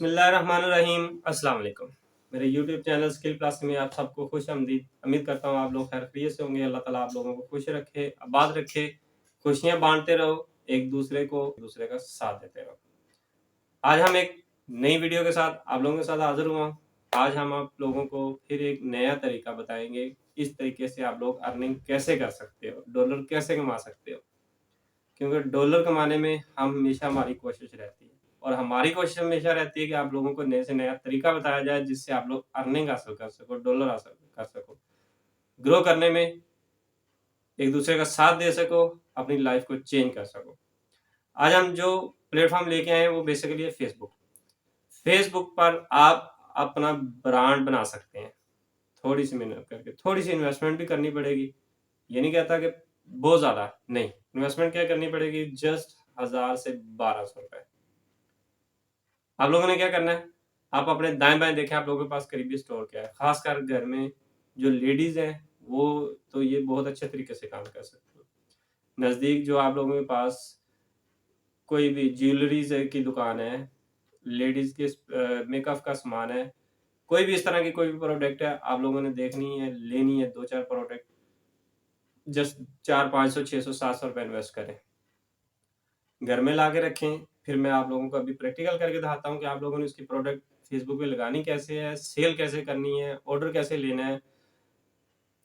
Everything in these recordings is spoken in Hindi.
बिस्मिल्लाहिर्रहमानिर्रहीम। अस्सलाम वालेकुम। मेरे यूट्यूब चैनल स्किल क्लास में आप सबको खुशामदीद। उम्मीद करता हूँ आप लोग खैरियत से होंगे। अल्लाह ताला आप लोगों को खुश रखे, आबाद रखे, खुशियाँ बाँटते रहो, एक दूसरे का साथ देते रहो। आज हम एक नई वीडियो के साथ आप लोगों के साथ हाज़िर हुआ हूँ। आज हम आप लोगों को फिर एक नया तरीका बताएँगे, इस तरीके से आप लोग अर्निंग कैसे कर सकते हो, डॉलर कैसे कमा सकते हो। क्योंकि डॉलर कमाने में हमेशा हमारी कोशिश रहती है और हमारी कोशिश हमेशा रहती है कि आप लोगों को नए से नया तरीका बताया जाए जिससे आप लोग अर्निंग हासिल कर सको, डॉलर हासिल कर सको, ग्रो करने में एक दूसरे का साथ दे सको, अपनी लाइफ को चेंज कर सको। आज हम जो प्लेटफॉर्म लेके आए हैं वो बेसिकली है फेसबुक। फेसबुक पर आप अपना ब्रांड बना सकते हैं, थोड़ी सी मेहनत करके, थोड़ी सी इन्वेस्टमेंट भी करनी पड़ेगी। ये नहीं कहता कि बहुत ज़्यादा नहीं, इन्वेस्टमेंट क्या करनी पड़ेगी, जस्ट 1000 से 1200 रुपए। आप लोगों ने क्या करना है, आप अपने दाएं-बाएं देखें आप लोगों के पास करीबी स्टोर क्या है। खासकर घर में जो लेडीज़ हैं वो तो ये बहुत अच्छे तरीके से काम कर सकती हैं। नज़दीक जो आप लोगों के पास कोई भी ज्वेलरीज़ की दुकान है, लेडीज़ के मेकअप का सामान है, कोई भी इस तरह की कोई भी प्रोडक्ट है, आप लोगों ने देखनी है, लेनी है 2-4 प्रोडक्ट, जस्ट 400, 500, 600, 700 रुपए इन्वेस्ट करें। घर में ला के रखें, फिर मैं आप लोगों को अभी प्रैक्टिकल करके दिखाता हूँ कि आप लोगों ने इसकी प्रोडक्ट फेसबुक पे लगानी कैसे है, सेल कैसे करनी है, ऑर्डर कैसे लेना है,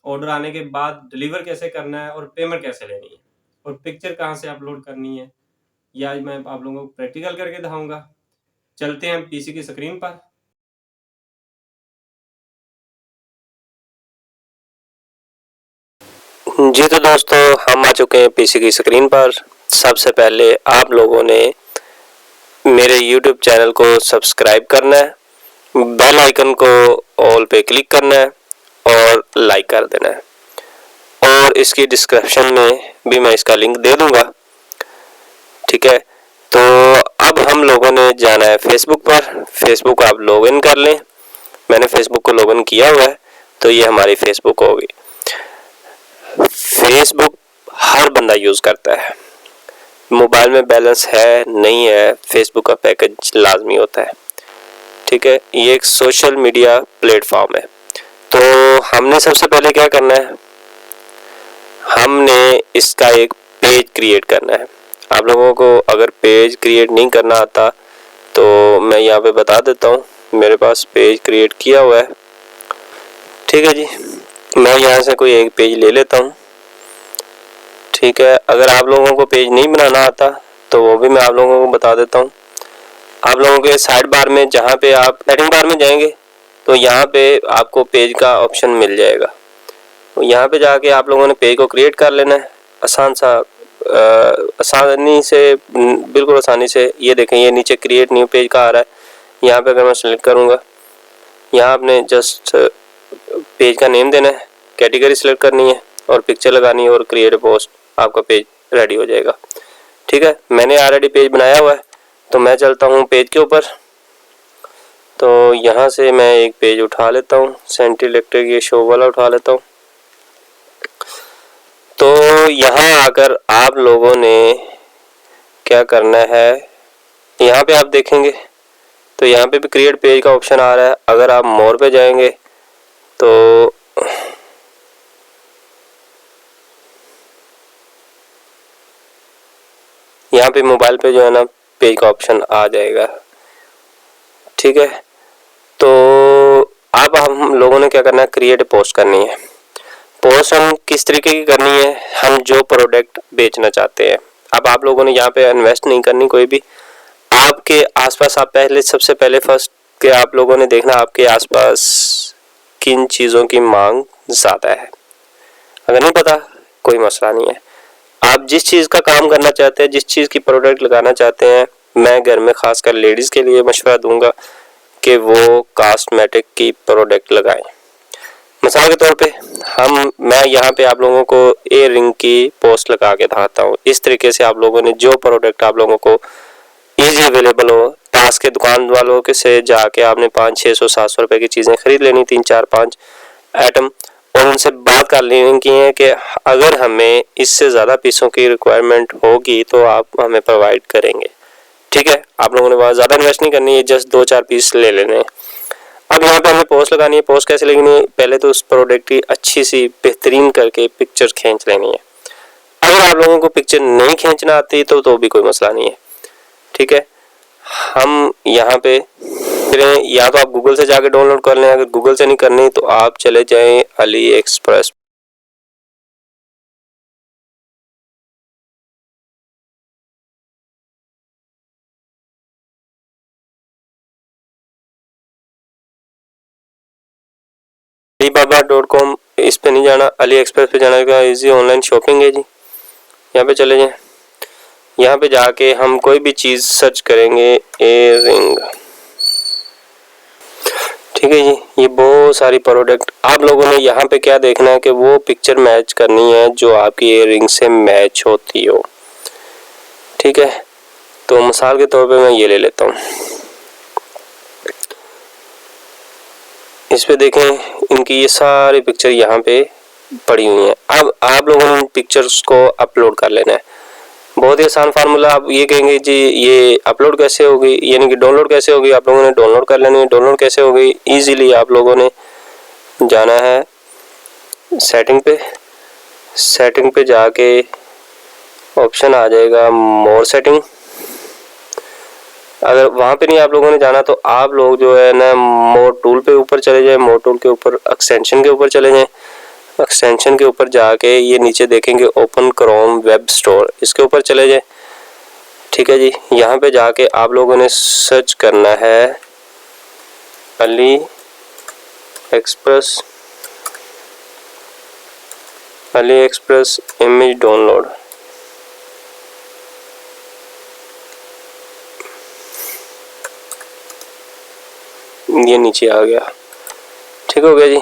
ऑर्डर आने के बाद डिलीवर कैसे करना है और पेमेंट कैसे लेनी है और पिक्चर कहाँ से अपलोड करनी है, ये आज मैं आप लोगों को प्रैक्टिकल करके दिखाऊंगा। चलते हैं हम पीसी की स्क्रीन पर। जी तो दोस्तों, हम आ चुके हैं पीसी की स्क्रीन पर। सबसे पहले आप लोगों ने मेरे YouTube चैनल को सब्सक्राइब करना है, बेल आइकन को ऑल पे क्लिक करना है और लाइक कर देना है और इसकी डिस्क्रिप्शन में भी मैं इसका लिंक दे दूंगा। ठीक है, तो अब हम लोगों ने जाना है फेसबुक पर। फेसबुक आप लॉगिन कर लें। मैंने फेसबुक को लॉगिन किया हुआ है, तो ये हमारी फेसबुक होगी। फेसबुक हर बंदा यूज़ करता है, मोबाइल में बैलेंस है नहीं है, फेसबुक का पैकेज लाजमी होता है। ठीक है, ये एक सोशल मीडिया प्लेटफॉर्म है। तो हमने सबसे पहले क्या करना है, हमने इसका एक पेज क्रिएट करना है। आप लोगों को अगर पेज क्रिएट नहीं करना आता तो मैं यहाँ पे बता देता हूँ, मेरे पास पेज क्रिएट किया हुआ है। ठीक है जी, मैं यहाँ से कोई एक पेज ले लेता हूँ। ठीक है, अगर आप लोगों को पेज नहीं बनाना आता तो वो भी मैं आप लोगों को बता देता हूँ। आप लोगों के साइड बार में जहाँ पे आप हेडिंग बार में जाएंगे तो यहाँ पे आपको पेज का ऑप्शन मिल जाएगा। तो यहाँ पे जाके आप लोगों ने पेज को क्रिएट कर लेना है आसानी से, बिल्कुल आसानी से। ये देखें, ये नीचे क्रिएट न्यू पेज का आ रहा है। यहाँ पे अगर मैं सेलेक्ट करूँगा, यहाँ आपने जस्ट पेज का नेम देना है, कैटेगरी सेलेक्ट करनी है और पिक्चर लगानी है और क्रिएट पोस्ट, आपका पेज रेडी हो जाएगा। ठीक है, मैंने ऑलरेडी पेज बनाया हुआ है तो मैं चलता हूँ पेज के ऊपर। तो यहाँ से मैं एक पेज उठा लेता हूँ, सेंट इलेक्ट्रिक ये शो वाला उठा लेता हूँ। तो यहाँ आकर आप लोगों ने क्या करना है, यहाँ पे आप देखेंगे तो यहाँ पे भी क्रिएट पेज का ऑप्शन आ रहा है। अगर आप मोर पे जाएंगे तो यहाँ पे मोबाइल पे जो है ना पेज का ऑप्शन आ जाएगा। ठीक है, तो अब हम लोगों ने क्या करना है, क्रिएट पोस्ट करनी है। पोस्ट हम किस तरीके की करनी है, हम जो प्रोडक्ट बेचना चाहते हैं। अब आप लोगों ने यहाँ पे इन्वेस्ट नहीं करनी कोई भी। आपके आसपास आप सबसे पहले फर्स्ट के आप लोगों ने देखना आपके आसपास किन चीज़ों की मांग ज़्यादा है। अगर नहीं पता कोई मसला नहीं है, आप जिस चीज़ का काम करना चाहते हैं, जिस चीज़ की प्रोडक्ट लगाना चाहते हैं, मैं घर में खासकर लेडीज़ के लिए मशवरा दूंगा कि वो कॉस्मेटिक की प्रोडक्ट लगाएं। मिसाल के तौर पे मैं यहाँ पे आप लोगों को एयर रिंग की पोस्ट लगा के दिखाता हूँ। इस तरीके से आप लोगों ने जो प्रोडक्ट आप लोगों को ईजी अवेलेबल हो, पास के दुकान वालों के से जाके आपने 500-600-700 रुपए की चीज़ें खरीद लेनी, 3-4-5 आइटम, और उनसे बात कर लेनी की है कि अगर हमें इससे ज़्यादा पीसों की रिक्वायरमेंट होगी तो आप हमें प्रोवाइड करेंगे। ठीक है, आप लोगों ने वहाँ ज़्यादा इन्वेस्ट नहीं करनी है, जस्ट 2-4 पीस ले लेने हैं। अब यहाँ पे हमें पोस्ट लगानी है। पोस्ट कैसे लगनी है, पहले तो उस प्रोडक्ट की अच्छी सी बेहतरीन करके पिक्चर खींच लेनी है। अगर आप लोगों को पिक्चर नहीं खींचना आती तो भी कोई मसला नहीं है, ठीक है। हम यहाँ पे फिर या तो आप गूगल से जाके डाउनलोड कर लें, अगर गूगल से नहीं करनी तो आप चले जाएं अली एक्सप्रेस। alibaba.com, इस पे नहीं जाना, अली एक्सप्रेस पे जाना है। इजी ऑनलाइन शॉपिंग है जी, यहाँ पे चले जाएं। यहाँ पे जाके हम कोई भी चीज़ सर्च करेंगे, एयर रिंग, ठीक है जी। ये बहुत सारी प्रोडक्ट आप लोगों ने यहाँ पे क्या देखना है कि वो पिक्चर मैच करनी है जो आपकी एयर रिंग से मैच होती हो, ठीक है। तो मिसाल के तौर पे मैं ये ले लेता हूँ, इस पे देखें इनकी ये सारी पिक्चर यहाँ पे पड़ी हुई हैं। अब आप लोगों ने पिक्चर्स को अपलोड कर लेना है। बहुत ही आसान फार्मूला। आप ये कहेंगे जी ये अपलोड कैसे होगी, यानी कि डाउनलोड कैसे होगी, आप लोगों ने डाउनलोड कर लेनी है। डाउनलोड कैसे होगी, ईजिली आप लोगों ने जाना है सेटिंग पे। सेटिंग पे जाके ऑप्शन आ जाएगा मोर सेटिंग। अगर वहाँ पे नहीं आप लोगों ने जाना तो आप लोग जो है ना मोर टूल पे ऊपर चले जाए, मोर टूल के ऊपर एक्सटेंशन के ऊपर चले जाएं। एक्सटेंशन के ऊपर जाके ये नीचे देखेंगे ओपन क्रोम वेब स्टोर, इसके ऊपर चले जाए, ठीक है जी। यहाँ पे जाके आप लोगों ने सर्च करना है Ali express, Ali express image download. ये नीचे आ गया, ठीक हो गया जी।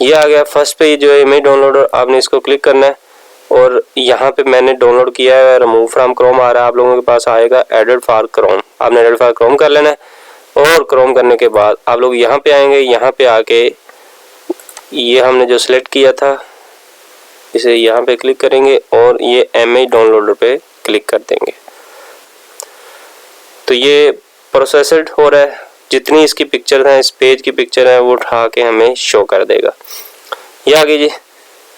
ये आ गया फर्स्ट पे जो है इमेज डाउनलोडर, आपने इसको क्लिक करना है और यहाँ पे मैंने डाउनलोड किया है, रिमूव फ्रॉम क्रोम आ रहा है, आप लोगों के पास आएगा एडेड फॉर क्रोम। आपने एडेड फॉर क्रोम कर लेना है और क्रोम करने के बाद आप लोग यहाँ पे आएंगे। यहाँ पे आके ये हमने जो सिलेक्ट किया था इसे यहाँ पे क्लिक करेंगे और ये इमेज डाउनलोडर पे क्लिक कर देंगे। तो ये प्रोसेस्ड हो रहा है, जितनी इसकी पिक्चर हैं, इस पेज की पिक्चर है वो उठा के हमें शो कर देगा। ये आ गई जी।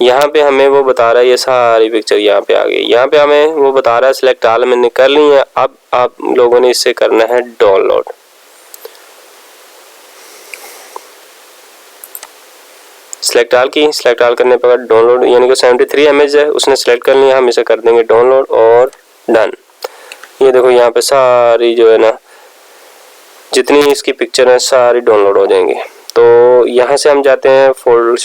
यहाँ पे हमें वो बता रहा है, ये सारी पिक्चर यहाँ पे आ गई। यहाँ पे हमें वो बता रहा है सिलेक्ट ऑल, मैंने कर ली है। अब आप लोगों ने इससे करना है डाउनलोड। सिलेक्ट ऑल की, सिलेक्ट ऑल करने पर डाउनलोड, यानी कि 73 इमेज है उसने सिलेक्ट कर लिया, हम इसे कर देंगे डाउनलोड और डन। ये देखो यहाँ पे सारी जो है ना जितनी इसकी पिक्चर है सारी डाउनलोड हो जाएंगी। तो यहाँ से हम जाते हैं फोल्डर,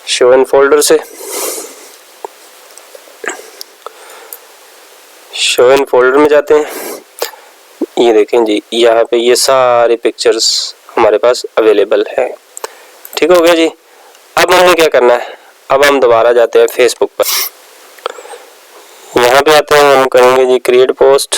शो इन फोल्डर से, शो इन फोल्डर में जाते हैं। ये देखें जी यहाँ पे ये सारी पिक्चर्स हमारे पास अवेलेबल है, ठीक हो गया जी। अब हमने क्या करना है, अब हम दोबारा जाते हैं फेसबुक पर। यहाँ पे आते हैं, हम करेंगे जी क्रिएट पोस्ट।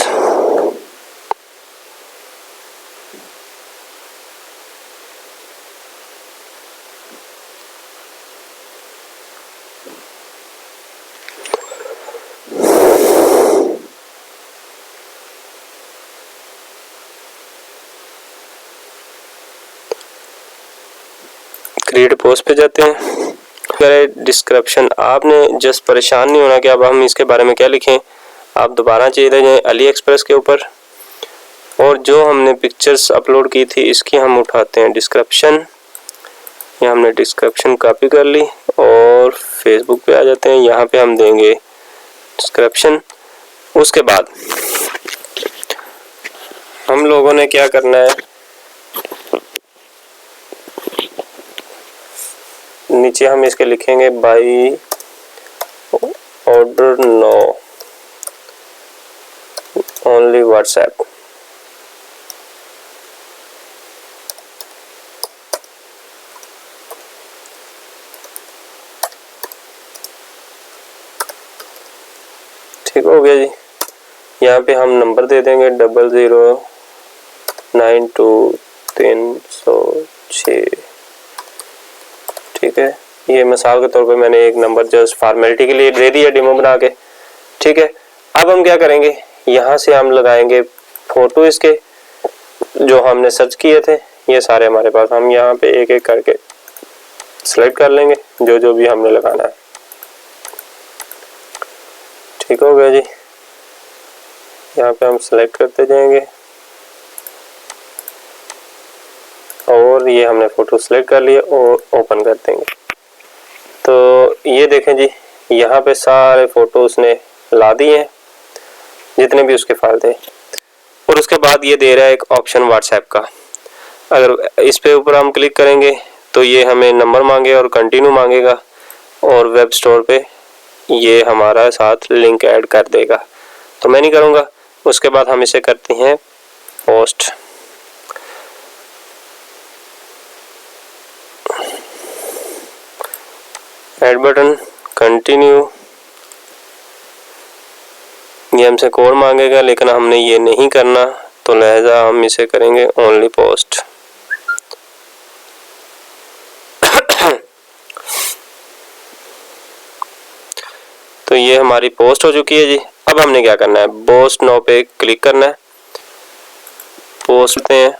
क्रिएट पोस्ट पे जाते हैं। डिस्क्रिप्शन, आपने जस्ट परेशान नहीं होना कि अब हम इसके बारे में क्या लिखें। आप दोबारा चले जाएं अली एक्सप्रेस के ऊपर और जो हमने पिक्चर्स अपलोड की थी इसकी हम उठाते हैं डिस्क्रिप्शन। यहाँ हमने डिस्क्रिप्शन कॉपी कर ली और फेसबुक पे आ जाते हैं। यहाँ पे हम देंगे डिस्क्रिप्शन। उसके बाद हम लोगों ने क्या करना है, नीचे हम इसके लिखेंगे by order no only WhatsApp. ठीक हो गया जी। यहाँ पे हम नंबर दे देंगे 0092300306, ठीक है। ये मिसाल के तौर पे मैंने एक नंबर जस्ट फॉर्मेलिटी के लिए दे दिया डेमो बना के, ठीक है। अब हम क्या करेंगे, यहाँ से हम लगाएंगे फ़ोटो इसके जो हमने सर्च किए थे, ये सारे हमारे पास, हम यहाँ पे एक एक करके सेलेक्ट कर लेंगे जो जो भी हमने लगाना है। ठीक हो गया जी। यहाँ पे हम सेलेक्ट करते जाएंगे और ये हमने फ़ोटो सेलेक्ट कर लिया और ओपन कर देंगे। तो ये देखें जी, यहाँ पे सारे फ़ोटो उसने ला दिए हैं जितने भी उसके फाइल थे। और उसके बाद ये दे रहा है एक ऑप्शन व्हाट्सएप का। अगर इस पे ऊपर हम क्लिक करेंगे तो ये हमें नंबर मांगे और कंटिन्यू मांगेगा और वेब स्टोर पे ये हमारा साथ लिंक ऐड कर देगा। तो मैं नहीं करूँगा। उसके बाद हम इसे करते हैं पोस्ट। ऐड बटन, कंटिन्यू, ये हमसे कोड मांगेगा लेकिन हमने ये नहीं करना, तो लिहाजा हम इसे करेंगे ओनली पोस्ट। तो ये हमारी पोस्ट हो चुकी है जी। अब हमने क्या करना है, पोस्ट नाउ पे क्लिक करना है, पोस्ट पे हैं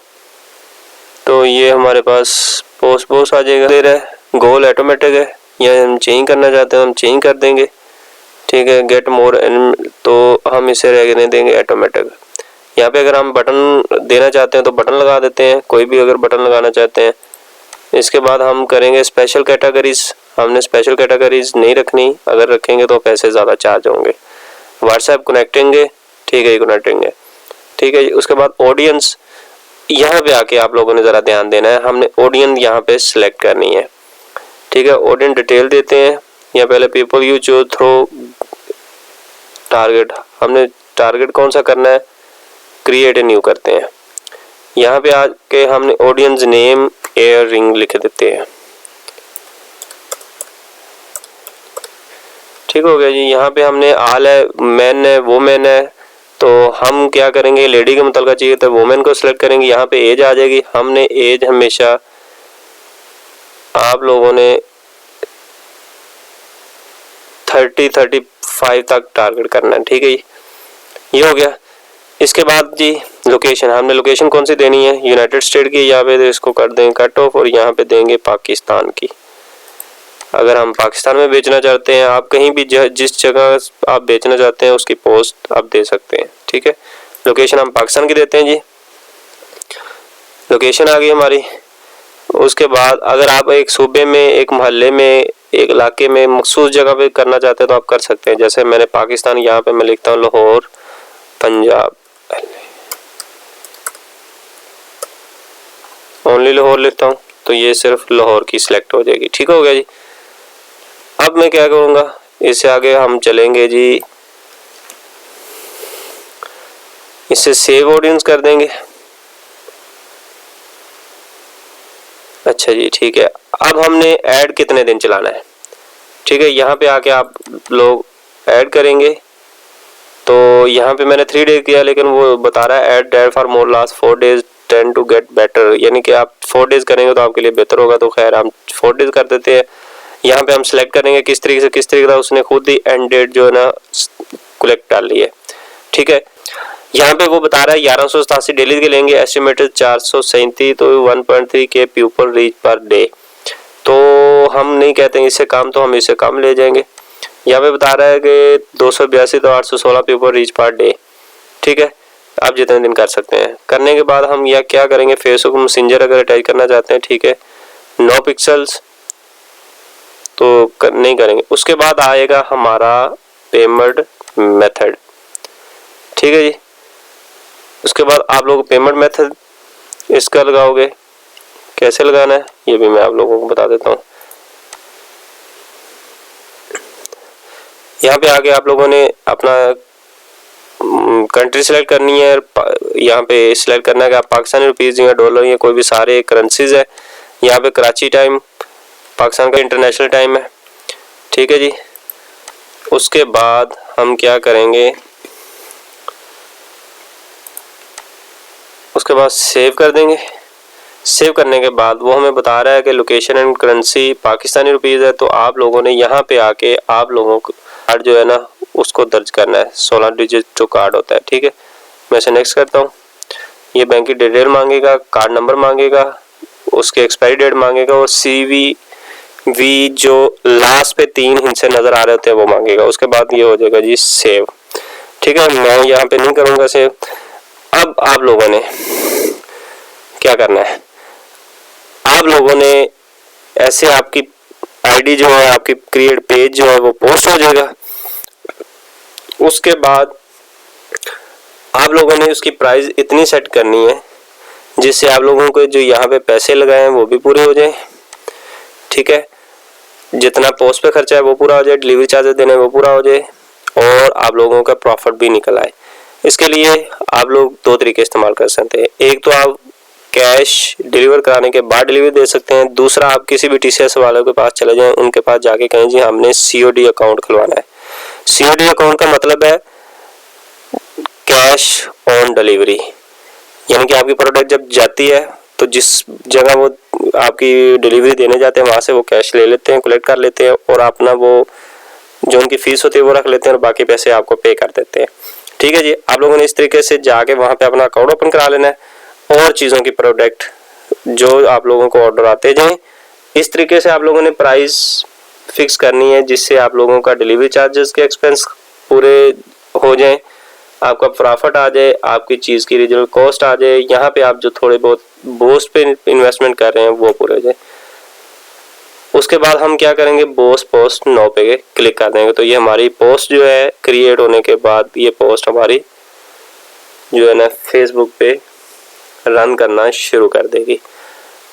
तो ये हमारे पास पोस्ट आ जाएगा। दे रहा है गोल ऑटोमेटिक है, या हम चेंज करना चाहते हैं हम चेंज कर देंगे। ठीक है, गेट मोर, तो हम इसे रहने देंगे ऑटोमेटिक। यहाँ पे अगर हम बटन देना चाहते हैं तो बटन लगा देते हैं, कोई भी अगर बटन लगाना चाहते हैं। इसके बाद हम करेंगे स्पेशल कैटेगरीज। हमने स्पेशल कैटेगरीज नहीं रखनी, अगर रखेंगे तो पैसे ज़्यादा चार्ज होंगे। व्हाट्सएप कनेक्टेंगे, ठीक है, कनेक्टेंगे, ठीक है जी। उसके बाद ऑडियंस, यहाँ पे आके आप लोगों ने ज़रा ध्यान देना है, हमने ऑडियंस यहाँ पे सिलेक्ट करनी है। ठीक है, ऑडियंस डिटेल देते हैं या पहले people you choose through target, हमने टारगेट कौन सा करना है, क्रिएट ए न्यू करते हैं। यहाँ पे आके हमने ऑडियंस नेम एयर रिंग लिख देते हैं। ठीक हो गया जी। यहाँ पे हमने आल है, मैन है, वोमेन है, तो हम क्या करेंगे, लेडी के मुतलका चाहिए तो वोमेन को सिलेक्ट करेंगे। यहाँ पे एज आ जाएगी, हमने एज हमेशा आप लोगों ने 30-35 तक टारगेट करना है। ठीक है जी, ये हो गया। इसके बाद जी लोकेशन, हमने लोकेशन कौन सी देनी है, यूनाइटेड स्टेट की, यहाँ पे इसको कर देंगे कट ऑफ और यहाँ पे देंगे पाकिस्तान की। अगर हम पाकिस्तान में बेचना चाहते हैं, आप कहीं भी जिस जगह आप बेचना चाहते हैं उसकी पोस्ट आप दे सकते हैं। ठीक है, लोकेशन हम पाकिस्तान की देते हैं जी। लोकेशन आ गई हमारी। उसके बाद अगर आप एक सूबे में, एक मोहल्ले में, एक इलाके में मखसूस जगह पे करना चाहते हैं तो आप कर सकते हैं। जैसे मैंने पाकिस्तान, यहाँ पे मैं लिखता हूँ लाहौर पंजाब, ओनली लाहौर लिखता हूँ तो ये सिर्फ लाहौर की सिलेक्ट हो जाएगी। ठीक हो गया जी। अब मैं क्या करूँगा, इससे आगे हम चलेंगे जी, इसे सेव ऑडियंस कर देंगे। अच्छा जी, ठीक है। अब हमने ऐड कितने दिन चलाना है, ठीक है, यहाँ पे आके आप लोग ऐड करेंगे। तो यहाँ पे मैंने 3 डेज किया लेकिन वो बता रहा है ad for more last 4 days tend to get better, यानी कि आप 4 डेज करेंगे तो आपके लिए बेहतर होगा। तो खैर हम 4 डेज कर देते हैं। यहाँ पे हम सिलेक्ट करेंगे किस तरीके से उसने खुद ही एंड डेट जो है ना कलेक्ट डाली है। ठीक है, यहाँ पे वो बता रहा है 1187 डेली के लेंगे, एस्टिमेटेड 437, तो 1.3 के पीपल रीच पर डे। तो हम नहीं कहते हैं इससे कम, तो हम इससे कम ले जाएंगे। यहाँ पे बता रहा है कि 282 तो 816 पीपल रीच पर डे। ठीक है, आप जितने दिन कर सकते हैं। करने के बाद हम यह क्या करेंगे, फेसबुक मैसेंजर अगर अटैच करना चाहते हैं, ठीक है, 9 पिक्सल्स तो नहीं करेंगे। उसके बाद आएगा हमारा पेमेंट मेथड। ठीक है जी, उसके बाद आप लोग पेमेंट मेथड इसका लगाओगे, कैसे लगाना है ये भी मैं आप लोगों को बता देता हूँ। यहाँ पे आगे आप लोगों ने अपना कंट्री सेलेक्ट करनी है। यहाँ पे सिलेक्ट करना है कि आप पाकिस्तानी रुपीज़ या डॉलर या कोई भी सारे करेंसीज है। यहाँ पे कराची टाइम पाकिस्तान का इंटरनेशनल टाइम है। ठीक है जी, उसके बाद हम क्या करेंगे, उसके बाद सेव कर देंगे। सेव करने के बाद वो हमें बता रहा है कि location and currency Pakistani rupees है। तो आप लोगों ने यहाँ पे आके आप लोगों को कार्ड जो है ना उसको दर्ज करना है, 16 डिजिट जो कार्ड होता है। ठीक है, मैं इसे नेक्स्ट करता हूँ। ये बैंक की डिटेल मांगेगा, कार्ड नंबर मांगेगा, उसके एक्सपायरी डेट मांगेगा और CVV जो लास्ट पे 3 हिस्से नज़र आ रहे होते हैं वो मांगेगा। उसके बाद ये हो जाएगा जी सेव। ठीक है, मैं यहाँ पे नहीं करूँगा सेव। अब आप लोगों ने क्या करना है, आप लोगों ने ऐसे आपकी आईडी जो है, आपकी क्रिएट पेज जो है वो पोस्ट हो जाएगा। उसके बाद आप लोगों ने उसकी प्राइस इतनी सेट करनी है जिससे आप लोगों को जो यहाँ पे पैसे लगाए हैं वो भी पूरे हो जाए। ठीक है, जितना पोस्ट पे खर्चा है वो पूरा हो जाए, डिलीवरी चार्जेस देने वो पूरा हो जाए और आप लोगों का प्रॉफिट भी निकल आए। इसके लिए आप लोग 2 तरीके इस्तेमाल कर सकते हैं। एक तो आप कैश डिलीवर कराने के बाद डिलीवरी दे सकते हैं। दूसरा, आप किसी भी TCS वालों के पास चले जाएं, उनके पास जाके कहें जी हमने COD अकाउंट खुलवाना है। COD अकाउंट का मतलब है कैश ऑन डिलीवरी, यानी कि आपकी प्रोडक्ट जब जाती है तो जिस जगह वो आपकी डिलीवरी देने जाते हैं वहाँ से वो कैश ले लेते हैं, कलेक्ट कर लेते हैं और अपना वो जो उनकी फ़ीस होती है वो रख लेते हैं और बाकी पैसे आपको पे कर देते हैं। ठीक है जी, आप लोगों ने इस तरीके से जाके वहाँ पे अपना अकाउंट ओपन करा लेना है और चीज़ों की प्रोडक्ट जो आप लोगों को ऑर्डर आते जाएँ। इस तरीके से आप लोगों ने प्राइस फिक्स करनी है जिससे आप लोगों का डिलीवरी चार्जेस के एक्सपेंस पूरे हो जाएं, आपका प्रॉफिट आ जाए, आपकी चीज़ की रीजनल कॉस्ट आ जाए, यहाँ पे आप जो थोड़े बहुत बोस्ट पे इन्वेस्टमेंट कर रहे हैं वो पूरे हो जाए। उसके बाद हम क्या करेंगे, बोस पोस्ट 9 पे क्लिक कर देंगे तो ये हमारी पोस्ट जो है क्रिएट होने के बाद ये पोस्ट हमारी जो है ना फेसबुक पे रन करना शुरू कर देगी।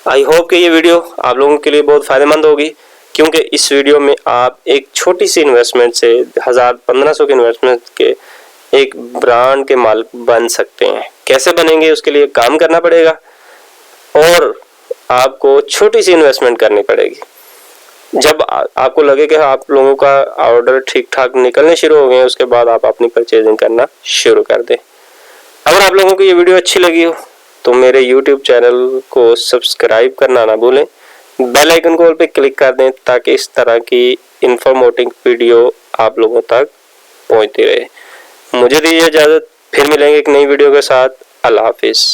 आई होप कि ये वीडियो आप लोगों के लिए बहुत फ़ायदेमंद होगी, क्योंकि इस वीडियो में आप एक छोटी सी इन्वेस्टमेंट से 1000-1500 के इन्वेस्टमेंट के एक ब्रांड के मालिक बन सकते हैं। कैसे बनेंगे उसके लिए काम करना पड़ेगा और आपको छोटी सी इन्वेस्टमेंट करनी पड़ेगी। जब आपको लगे कि आप लोगों का ऑर्डर ठीक ठाक निकलने शुरू हो गए उसके बाद आप अपनी परचेजिंग करना शुरू कर दें। अगर आप लोगों को ये वीडियो अच्छी लगी हो तो मेरे YouTube चैनल को सब्सक्राइब करना ना भूलें, बेल आइकन को ऑल पे क्लिक कर दें ताकि इस तरह की इंफॉर्मेटिव वीडियो आप लोगों तक पहुंचती रहे। मुझे दीजिए इजाज़त, फिर मिलेंगे एक नई वीडियो के साथ। अल्लाह हाफिज़।